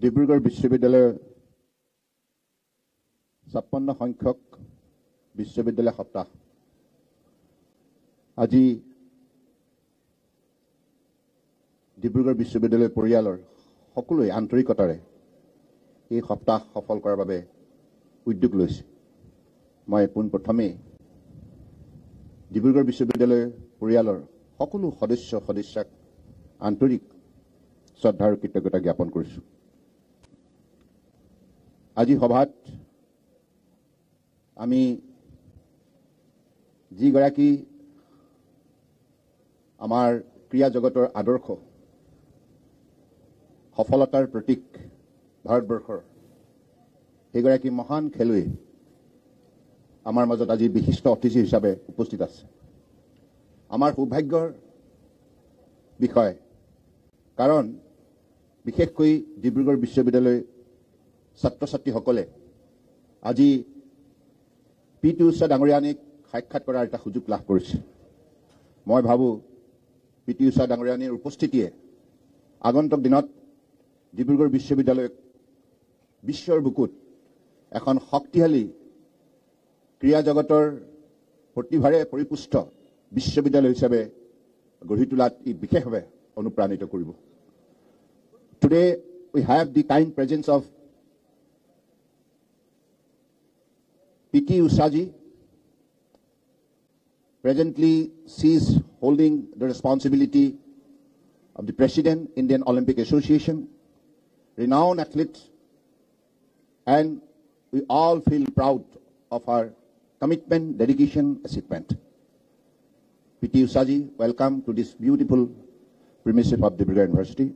ডিব্ৰুগড় বিশ্ববিদ্যালয়ৰ 56 সংখ্যক বিশ্ববিদ্যালয় সপ্তাহ আজি ডিব্ৰুগড় বিশ্ববিদ্যালয় পৰিয়ালৰ সকলোৱে আন্তৰিকতাৰে এই সপ্তাহ সফল কৰাৰ বাবে উদ্যোগ লৈছে। মই পোনপ্ৰথমে ডিব্ৰুগড় বিশ্ববিদ্যালয় পৰিয়ালৰ সকলো সদস্যক আন্তৰিক শ্ৰদ্ধা আৰু কৃতজ্ঞতা জ্ঞাপন কৰিছোঁ। আজি সভাত আমি যিগৰাকী আমাৰ ক্ৰীড়া জগতৰ আদৰ্শ সফলতাৰ প্ৰতীক ভাৰতবৰ্ষৰ সেইগৰাকী মহান খেলুৱৈ আমাৰ মাজত আজি বিশিষ্ট অতিথি হিচাপে উপস্থিত আছে। আমাৰ সৌভাগ্যৰ বিষয়, কাৰণ বিশেষকৈ ডিব্ৰুগড় বিশ্ববিদ্যালয় ছাত্ৰ ছাত্ৰীসকলে আজি পি.টি. ঊষা ডাঙৰীয়ানীক সাক্ষাৎ কৰাৰ এটা সুযোগ লাভ কৰিছে। মই ভাবোঁ পি.টি. ঊষা ডাঙৰীয়ানীৰ উপস্থিতিয়ে আগন্তুক দিনত ডিব্ৰুগড় বিশ্ববিদ্যালয়ক বিশ্বৰ বুকুত এখন শক্তিশালী ক্ৰীড়া জগতৰ প্ৰতিভাৰে পৰিপুষ্ট বিশ্ববিদ্যালয় হিচাপে গঢ়ি তোলাত ই বিশেষভাৱে অনুপ্ৰাণিত কৰিব। Today we have the kind presence of P.T. Usha ji. Presently, she is holding the responsibility of the President, Indian Olympic Association, renowned athlete, and we all feel proud of her commitment, dedication, achievement. P.T. Usha ji, welcome to this beautiful premises of Dibrugarh University.